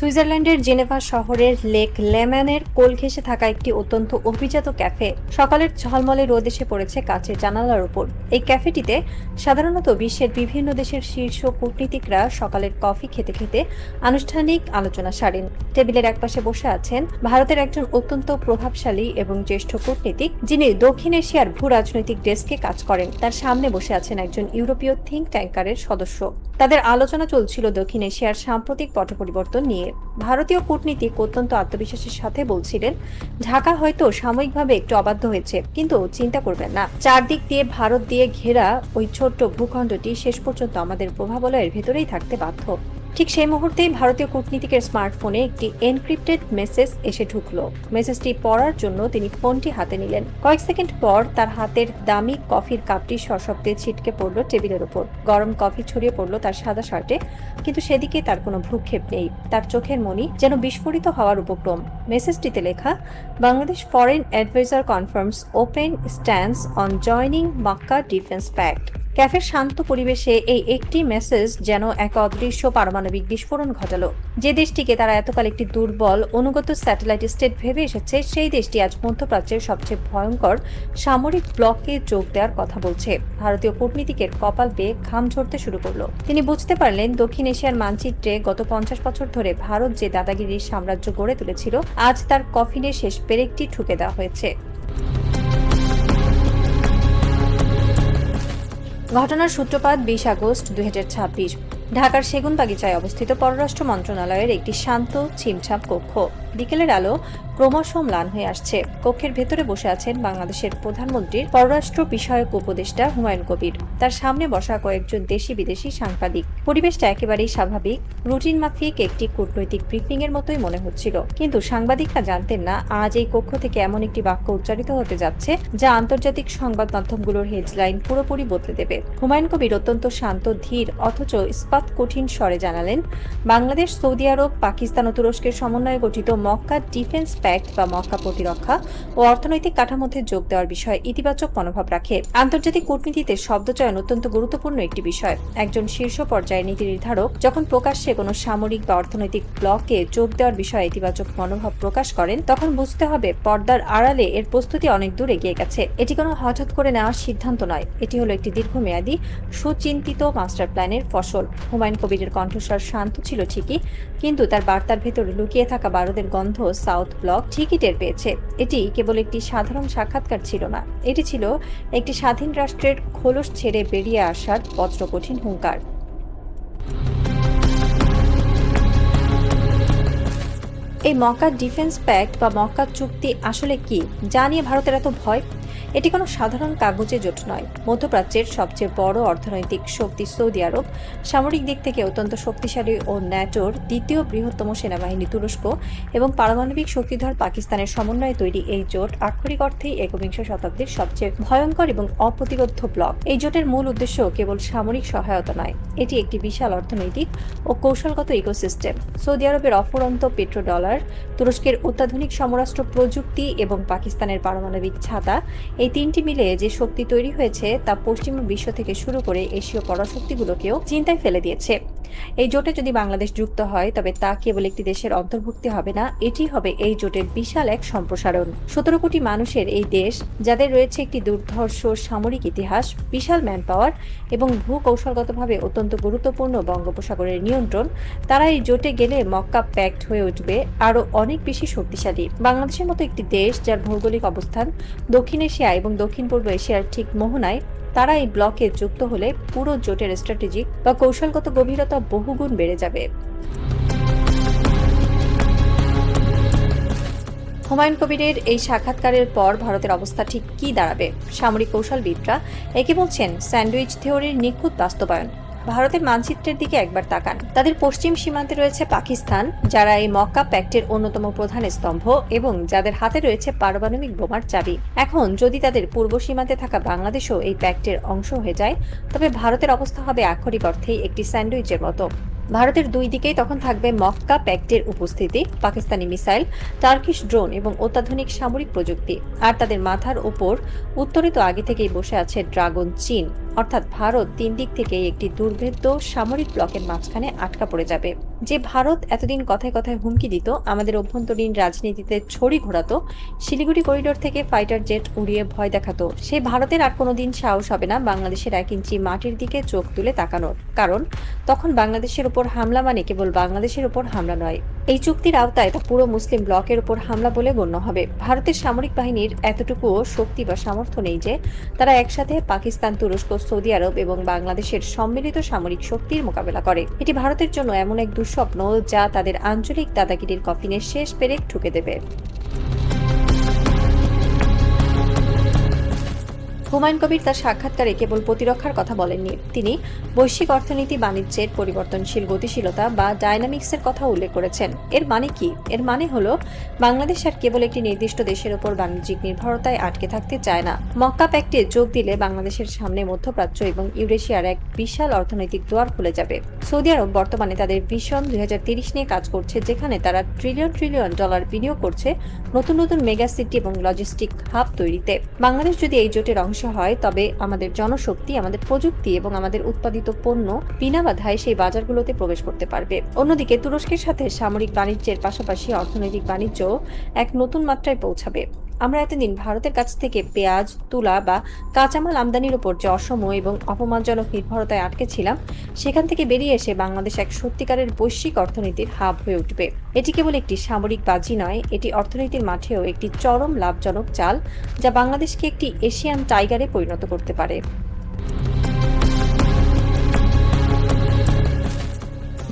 সুইজারল্যান্ডের জেনেভা শহরের লেক লেম্যানের কোল ঘেঁষে থাকা একটি অত্যন্ত অভিজাত ক্যাফে সকালের ঝলমলে রোদ এসে পড়েছে কাচের জানালার উপর। এই ক্যাফেটিতে সাধারণত বিশ্বের বিভিন্ন দেশের শীর্ষ কূটনীতিকরা সকালের কফি খেতে খেতে আনুষ্ঠানিক আলোচনা সারেন। টেবিলের একপাশে বসে আছেন ভারতের একজন অত্যন্ত প্রভাবশালী এবং জ্যেষ্ঠ কূটনীতিক, যিনি দক্ষিণ এশিয়ার ভূ রাজনৈতিক ডেস্কে কাজ করেন। তার সামনে বসে আছেন একজন ইউরোপীয় থিঙ্ক ট্যাঙ্কারের সদস্য। তাদের আলোচনা চলছিল দক্ষিণ এশিয়ার সাম্প্রতিক পট পরিবর্তন নিয়ে। ভারতীয় কূটনীতিক অত্যন্ত আত্মবিশ্বাসের সাথে বলছিলেন, ঢাকা হয়তো সাময়িকভাবে একটু অবাধ্য হয়েছে, কিন্তু চিন্তা করবেন না, চারদিক দিয়ে ভারত দিয়ে ঘেরা ওই ছোট্ট ভূখণ্ডটি শেষ পর্যন্ত আমাদের প্রভাবলয়ের ভেতরেই থাকতে বাধ্য। ঠিক সেই মুহূর্তেই ভারতীয় কূটনীতিকের স্মার্টফোনে একটি এনক্রিপ্টেড মেসেজ এসে ঢুকলো। মেসেজটি পড়ার জন্য তিনি ফোনটি হাতে নিলেন। কয়েক সেকেন্ড পর তার হাতের দামি কফির কাপটি সশব্দে ছিটকে পড়ল টেবিলের উপর। গরম কফি ছড়িয়ে পড়ল তার সাদা শার্টে, কিন্তু সেদিকে তার কোনো ভ্রুক্ষেপ নেই। তার চোখের মণি যেন বিস্ফোরিত হওয়ার উপক্রম। মেসেজটিতে লেখা, Bangladesh foreign adviser confirms open stance on joining Mecca defence pact. ক্যাফের শান্ত পরিবেশে এই একটি মেসেজ যেন এক অদৃশ্য পারমাণবিক বিস্ফোরণ ঘটালো। যে দেশটিকে তারা এতকাল একটি দুর্বল অনুগত স্যাটেলাইট স্টেট ভেবে এসেছে, সেই দেশটি আজ মধ্যপ্রাচ্যের সবচেয়ে ভয়ঙ্কর সামরিক ব্লকে যোগ দেওয়ার কথা বলছে। ভারতীয় কূটনীতিকের কপাল বেয়ে ঘাম ঝরতে শুরু করলো। তিনি বুঝতে পারলেন, দক্ষিণ এশিয়ার মানচিত্রে গত 50 বছর ধরে ভারত যে দাদাগিরির সাম্রাজ্য গড়ে তুলেছিল, আজ তার কফিনে শেষ পেরেকটি ঠুকে দেওয়া হয়েছে। ঘটনার সূত্রপাত 20 আগস্ট 2026। ঢাকার সেগুনবাগিচায় অবস্থিত পররাষ্ট্র মন্ত্রণালয়ের একটি শান্ত ছিমছাম কক্ষ। বিকেলের আলো ক্রমশ ম্লান হয়ে আসছে। কক্ষের ভেতরে বসে আছেন বাংলাদেশের প্রধানমন্ত্রীর পররাষ্ট্র বিষয়ক উপদেষ্টা হুমায়ুন কবির। তার সামনে বসা কয়েকজন দেশি বিদেশি সাংবাদিক। পরিবেশটা একেবারেই স্বাভাবিক, রুটিন মাফিক একটি কূটনৈতিক ব্রিফিং এর মতোই মনে হচ্ছিল। কিন্তু সাংবাদিকরা জানতেন না, আজ এই কক্ষ থেকে এমন একটি বাক্য উচ্চারিত হতে যাচ্ছে যা আন্তর্জাতিক সংবাদ মাধ্যমগুলোর হেডলাইন পুরোপুরি বদলে দেবে। হুমায়ুন কবির অত্যন্ত শান্ত, ধীর অথচ ইস্পাত কঠিন স্বরে জানালেন, বাংলাদেশ, সৌদি আরব, পাকিস্তান ও তুরস্কের সমন্বয়ে গঠিত মক্কা ডিফেন্স প্যাক্ট বা মক্কা প্রতিরক্ষা ও অর্থনৈতিক কাঠামোতে যোগ দেওয়ার বিষয়ে ইতিবাচক মনোভাব রাখে। আন্তর্জাতিক কূটনীতিতে শব্দচয়ন অত্যন্ত গুরুত্বপূর্ণ একটি বিষয়। একজন শীর্ষ পর্যায়ের নীতি নির্ধারক যখন প্রকাশ্যে কোনো সামরিক বা অর্থনৈতিক ব্লকে যোগ দেওয়ার বিষয়ে ইতিবাচক মনোভাব প্রকাশ করেন, তখন বুঝতে হবে পর্দার আড়ালে এর প্রস্তুতি অনেক দূর এগিয়ে গেছে। এটি কোনো হঠাৎ করে নেওয়ার সিদ্ধান্ত নয়, এটি হলো একটি দীর্ঘমেয়াদী সুচিন্তিত মাস্টার প্ল্যানের ফসল। হুমায়ুন কবিরের কণ্ঠস্বর শান্ত ছিল ঠিকই, কিন্তু তার বার্তার ভেতরে লুকিয়ে থাকা বারুদের গন্ধ সাউথ ব্লক ঠিকই টের পেয়েছে। এটি কেবল একটি সাধারণ সাক্ষাৎকার ছিল না, এটি ছিল একটি স্বাধীন রাষ্ট্রের খোলস ছেড়ে বেরিয়ে আসার বজ্রকঠিন হুঙ্কার। এই মক্কা ডিফেন্স প্যাক্ট বা মক্কা চুক্তি আসলে কি, যা নিয়ে ভারতের এত ভয়? এটি কোনো সাধারণ কাগজে জোট নয়। মধ্যপ্রাচ্যের সবচেয়ে বড় অর্থনৈতিক শক্তি সৌদি আরব, সামরিক দিক থেকে অত্যন্ত শক্তিশালী ও ন্যাটোর দ্বিতীয় বৃহত্তম সেনাবাহিনী তুরস্ক এবং পারমাণবিক শক্তিধর পাকিস্তানের সমন্বয়ে তৈরি এই জোট আক্ষরিক অর্থেই একবিংশ শতাব্দীর সবচেয়ে ভয়ঙ্কর এবং অপ্রতিরোধ্য ব্লক। এই জোটের মূল উদ্দেশ্য কেবল সামরিক সহায়তা নয়, এটি একটি বিশাল অর্থনৈতিক ও কৌশলগত ইকোসিস্টেম। সৌদি আরবের অফুরন্ত পেট্রোডলার, তুরস্কের অত্যাধুনিক সমরাস্ত্র প্রযুক্তি এবং পাকিস্তানের পারমাণবিক ছাতা, এই তিনটি মিলে যে শক্তি তৈরি হয়েছে তা পশ্চিমা বিশ্ব থেকে শুরু করে এশীয় পরাশক্তিগুলোকেও চিন্তায় ফেলে দিয়েছে। এই জোটে যদি বাংলাদেশ যুক্ত হয়, তবে তা কেবল একটি দেশের অন্তর্ভুক্তি হবে না, এটি হবে এই জোটের বিশাল এক সম্প্রসারণ। 17 কোটি মানুষের এই দেশ, যাদের রয়েছে একটি দুর্ধর্ষ সামরিক ইতিহাস, বিশাল ম্যান পাওয়ার এবং ভূ-কৌশলগতভাবে অত্যন্ত গুরুত্বপূর্ণ বঙ্গোপসাগরের নিয়ন্ত্রণ, তারা এই জোটে গেলে মক্কা প্যাক্ট হয়ে উঠবে আরও অনেক বেশি শক্তিশালী। বাংলাদেশের মতো একটি দেশ, যার ভৌগোলিক অবস্থান দক্ষিণ এশিয়া এবং দক্ষিণ পূর্ব এশিয়ার ঠিক মোহনায়, তারা এই ব্লকে যুক্ত হলে পুরো জোটের স্ট্র্যাটেজিক বা কৌশলগত গভীরতা বহুগুণ বেড়ে যাবে। হুমায়ুন কবিরের এই সাক্ষাৎকারের পর ভারতের অবস্থা ঠিক কী দাঁড়াবে? সামরিক কৌশলবিদরা একে বলছেন স্যান্ডউইচ থিওরির নিখুঁত বাস্তবায়ন। ভারতের মানচিত্রের দিকে একবার তাকান। তাদের পশ্চিম সীমান্তে রয়েছে পাকিস্তান, যারা এই মক্কা প্যাক্টের অন্যতম প্রধান স্তম্ভ এবং যাদের হাতে রয়েছে পারমাণবিক বোমার চাবি। এখন যদি তাদের পূর্ব সীমান্তে থাকা বাংলাদেশও এই প্যাক্টের অংশ হয়ে যায়, তবে ভারতের অবস্থা হবে আক্ষরিক অর্থেই একটি স্যান্ডউইচের মতো। ভারতের দুই দিকেই তখন থাকবে মক্কা প্যাক্টের উপস্থিতি, পাকিস্তানি মিসাইল, টার্কিশ ড্রোন এবং অত্যাধুনিক সামরিক প্রযুক্তি। আর তাদের মাথার উপর উত্তরে তো আগে থেকেই বসে আছে ড্রাগন চীন। অর্থাৎ ভারত তিন দিক থেকেই একটি দুর্ভেদ্য সামরিক ব্লকের মাঝখানে আটকা পড়ে যাবে। যে ভারত এতদিন কথায় কথায় হুমকি দিত, আমাদের অভ্যন্তরীণ রাজনীতিতে ছড়ি ঘোরাতো, শিলিগুড়ি করিডোর থেকে ফাইটার জেট উড়িয়ে ভয় দেখাতো, সে ভারতের আর কোনোদিন সাহস হবে না বাংলাদেশের 1 ইঞ্চি মাটির দিকে চোখ তুলে তাকানোর। কারণ তখন বাংলাদেশের উপর হামলা মানে কেবল বাংলাদেশের উপর হামলা নয়, এই চুক্তির আওতায় তা পুরো মুসলিম ব্লকের উপর হামলা বলে গণ্য হবে। ভারতের সামরিক বাহিনীর এতটুকুও শক্তি বা সামর্থ্য নেই যে তারা একসাথে পাকিস্তান, তুরস্ক, সৌদি আরব এবং বাংলাদেশের সম্মিলিত সামরিক শক্তির মোকাবেলা করে। এটি ভারতের জন্য এমন এক দুঃস্বপ্ন যা তাদের আঞ্চলিক দাদাগিরির কফিনের শেষ পেরেক ঠুকে দেবে। হুমায়ুন কবির তার সাক্ষাৎকারে কেবল প্রতিরক্ষার কথা বলেননি, তিনি বৈশ্বিক অর্থনীতি, বাণিজ্যের পরিবর্তনশীল গতিশীলতা বা ডায়নামিক্সের কথা উল্লেখ করেছেন। এর মানে কি? এর মানে হলো বাংলাদেশ আর কেবল একটি নির্দিষ্ট দেশের উপর বাণিজ্যিক নির্ভরতায় আটকে থাকতে চায় না। মক্কা প্যাক্টে যোগ দিলে বাংলাদেশের সামনে মধ্যপ্রাচ্য এবং ইউরেশিয়ার এক বিশাল অর্থনৈতিক দুয়ার খুলে যাবে। সৌদি আরব বর্তমানে তাদের ভিশন 2030 নিয়ে কাজ করছে, যেখানে তারা ট্রিলিয়ন ট্রিলিয়ন ডলার বিনিয়োগ করছে নতুন নতুন মেগা সিটি এবং লজিস্টিক হাব তৈরিতে। বাংলাদেশ যদি এই জোটের অংশ হয়, তবে আমাদের জনশক্তি, আমাদের প্রযুক্তি এবং আমাদের উৎপাদিত পণ্য বিনা বাধায় সেই বাজারগুলোতে প্রবেশ করতে পারবে। অন্যদিকে তুরস্কের সাথে সামরিক বাণিজ্যের পাশাপাশি অর্থনৈতিক বাণিজ্য এক নতুন মাত্রায় পৌঁছাবে। আমরা এতদিন ভারতের কাছ থেকে পেঁয়াজ, তুলা বা কাঁচামাল আমদানির উপর যে অসম এবং অপমানজনক নির্ভরতায় আটকে ছিলাম, সেখান থেকে বেরিয়ে এসে বাংলাদেশ এক সত্যিকারের বৈশ্বিক অর্থনীতির হাব হয়ে উঠবে। এটি কেবল একটি সামরিক বাজি নয়, এটি অর্থনীতির মাঠেও একটি চরম লাভজনক চাল, যা বাংলাদেশকে একটি এশিয়ান টাইগারে পরিণত করতে পারে।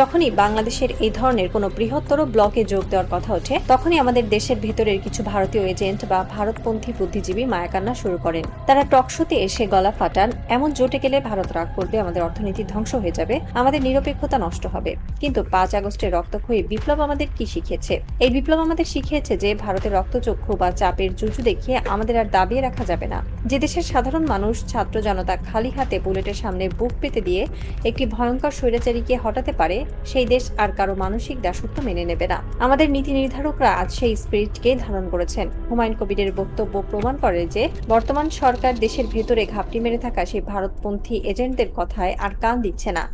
যখনই বাংলাদেশের এই ধরনের কোনো বৃহত্তর ব্লকে যোগ দেওয়ার কথা ওঠে, তখনই আমাদের দেশের ভেতরের কিছু ভারতীয় এজেন্ট বা ভারতপন্থী বুদ্ধিজীবী মায়াকান্না শুরু করেন। তারা টকশোতে এসে গলা ফাটান, এমন জোটে গেলে ভারত রাগ করবে, আমাদের অর্থনীতি ধ্বংস হয়ে যাবে, আমাদের নিরপেক্ষতা নষ্ট হবে। কিন্তু 5 আগস্টের রক্তক্ষয়ী বিপ্লব আমাদের কি শিখিয়েছে? এই বিপ্লব আমাদের শিখিয়েছে যে ভারতের রক্তচক্ষু বা চাপের জুজু দেখিয়ে আমাদের আর দাবিয়ে রাখা যাবে না। যে দেশের সাধারণ মানুষ, ছাত্র জনতা খালি হাতে বুলেটের সামনে বুক পেতে দিয়ে একটি ভয়ঙ্কর স্বৈরাচারীকে হটাতে পারে, সেই দেশ আর কারো মানসিক দাসত্ব মেনে নেবে না। আমাদের নীতি নির্ধারকরা আজ সেই স্পিরিটকে ধারণ করেছেন। হুমায়ুন কবিরের বক্তব্য প্রমাণ করে যে বর্তমান সরকার দেশের ভেতরে ঘাপটি মেরে থাকা সেই ভারতপন্থী এজেন্টদের কথায় আর কান দিচ্ছে না।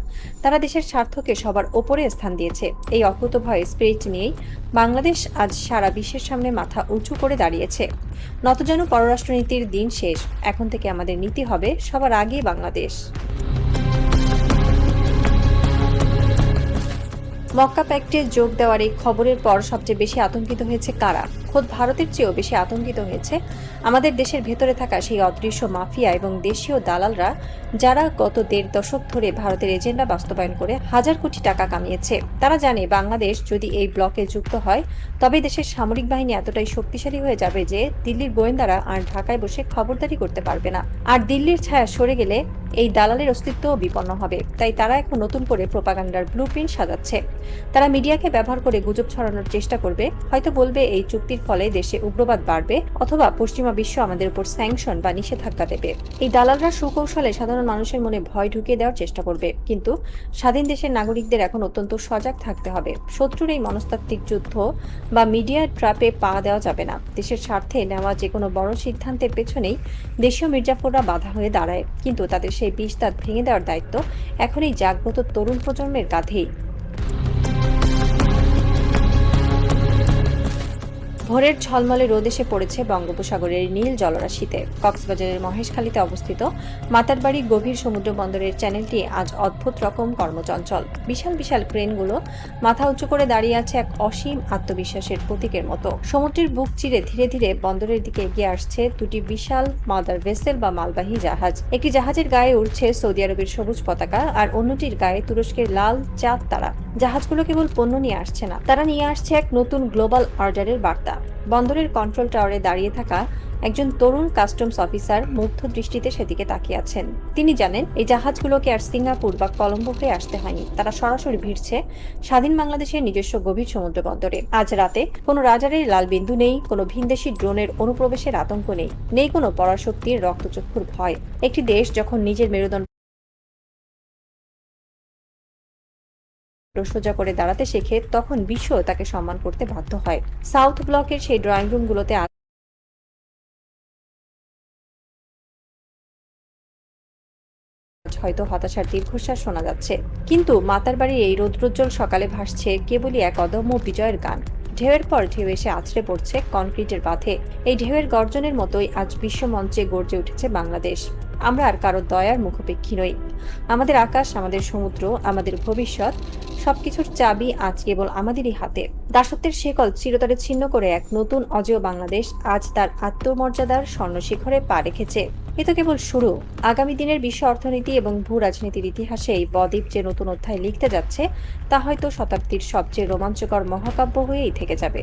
তারা দেশের স্বার্থকে সবার ওপরে স্থান দিয়েছে। এই অকুতোভয় স্পিরিট নিয়েই বাংলাদেশ আজ সারা বিশ্বের সামনে মাথা উঁচু করে দাঁড়িয়েছে। নতজানু পররাষ্ট্রনীতির দিন শেষ, এখন থেকে আমাদের নীতি হবে সবার আগে বাংলাদেশ। মক্কা প্যাক্টে যোগ দেওয়ার এই খবরের পর সবচেয়ে বেশি আতঙ্কিত হয়েছে কারা? খোদ ভারতের চেয়েও বেশি আতঙ্কিত হয়েছে আমাদের দেশের ভেতরে থাকা সেই অদৃশ্য মাফিয়া এবং দেশীয় দালালরা, যারা গত 1.5 দশক ধরে ভারতের এজেন্ডা বাস্তবায়ন করে হাজার কোটি টাকা কামিয়েছে। তারা জানে বাংলাদেশ যদি এই ব্লকে যুক্ত হয়, তবে দেশের সামরিক বাহিনী এতটাই শক্তিশালী হয়ে যাবে যে দিল্লির গোয়েন্দারা আর ঢাকায় বসে খবরদারি করতে পারবে না। আর দিল্লির ছায়া সরে গেলে এই দালালের অস্তিত্বও বিপন্ন হবে। তাই তারা এখন নতুন করে প্রোপাগান্ডার ব্লুপ্রিন্ট সাজাচ্ছে। তারা মিডিয়াকে ব্যবহার করে গুজব ছড়ানোর চেষ্টা করবে, হয়তো বলবে এই চুক্তির ফলে দেশে উগ্রবাদ বাড়বে, অথবা পশ্চিমা বিশ্ব আমাদের উপর স্যাংশন বা নিষেধাজ্ঞা দেবে। এই দালালরা সুকৌশলে সাধারণ মানুষের মনে ভয় ঢুকিয়ে দেওয়ার চেষ্টা করবে। কিন্তু স্বাধীন দেশের নাগরিকদের এখন অত্যন্ত সজাগ থাকতে হবে। শত্রুর এই মনস্তাত্ত্বিক যুদ্ধ বা মিডিয়ার ট্র্যাপে পা দেওয়া যাবে না। দেশের স্বার্থে নেওয়া যে কোনো বড় সিদ্ধান্তের পেছনেই দেশীয় মির্জাফররা বাধা হয়ে দাঁড়ায়, কিন্তু তাদের সেই বিষ-দাঁত ভেঙে দেওয়ার দায়িত্ব এখন এই জাগ্রত তরুণ প্রজন্মের কাঁধেই। ভোরের ঝলমলে রোদ এসে পড়েছে বঙ্গোপসাগরের নীল জলরাশিতে। কক্সবাজারের মহেশখালীতে অবস্থিত মাতারবাড়ি গভীর সমুদ্র বন্দরের চ্যানেলটি আজ অদ্ভুত রকম কর্মচঞ্চল। বিশাল বিশাল ক্রেনগুলো মাথা উঁচু করে দাঁড়িয়ে আছে এক অসীম আত্মবিশ্বাসের প্রতীকের মতো। সমুদ্রের বুক চিরে ধীরে ধীরে বন্দরের দিকে এগিয়ে আসছে দুটি বিশাল মাদার ভেসেল বা মালবাহী জাহাজ। একটি জাহাজের গায়ে উড়ছে সৌদি আরবের সবুজ পতাকা, আর অন্যটির গায়ে তুরস্কের লাল চাঁদ তারা। জাহাজগুলো কেবল পণ্য নিয়ে আসছে না, তারা নিয়ে আসছে এক নতুন গ্লোবাল অর্ডারের বার্তা। বন্দরের কন্ট্রোল টাওয়ারে দাঁড়িয়ে থাকা একজন তরুণ কাস্টমস অফিসার মুগ্ধ দৃষ্টিতে সেদিকে তাকিয়ে আছেন। তিনি জানেন এই জাহাজগুলোকে আর সিঙ্গাপুর বা কলম্বো হয়ে আসতে হয়নি, তারা সরাসরি ভিড়ছে স্বাধীন বাংলাদেশের নিজস্ব গভীর সমুদ্র বন্দরে। আজ রাতে কোনো রাজারের লাল বিন্দু নেই, কোনো ভিনদেশি ড্রোনের অনুপ্রবেশের আতঙ্ক নেই, নেই কোনো পরাশক্তির রক্তচক্ষুর ভয়। একটি দেশ যখন নিজের মেরুদণ্ড সোজা করে দাঁড়াতে শেখে, তখন বিশ্ব তাকে সম্মান করতে বাধ্য হয়। সাউথ ব্লকের সেই ড্রয়িং রুমগুলোতে হয়তো হতাশার দীর্ঘশ্বাস শোনা যাচ্ছে। কিন্তু মাতার বাড়ির এই রৌদ্রোজ্জ্বল সকালে ভাসছে কেবলই এক অদম্য বিজয়ের গান। ঢেউয়ের পর ঢেউ এসে আছড়ে পড়ছে কনক্রিটের বাঁধে। এই ঢেউয়ের গর্জনের মতোই আজ বিশ্বমঞ্চে গর্জে উঠেছে বাংলাদেশ। আমরা আর কারো দয়ার মুখোপেক্ষী নই। আমাদের আকাশ, আমাদের সমুদ্র, আমাদের ভবিষ্যৎ, সবকিছুর চাবি আজ কেবল আমাদেরই হাতে। দাসত্বের শেকল চিরতরে ছিন্ন করে এক নতুন অজেয় বাংলাদেশ আজ তার আত্মমর্যাদার স্বর্ণশিখরে পা রেখেছে। এ তো কেবল শুরু। আগামী দিনের বিশ্ব অর্থনীতি এবং ভূ রাজনীতির ইতিহাসে এই বদ্বীপ যে নতুন অধ্যায় লিখতে যাচ্ছে, তা হয়তো শতাব্দীর সবচেয়ে রোমাঞ্চকর মহাকাব্য হয়েই থেকে যাবে।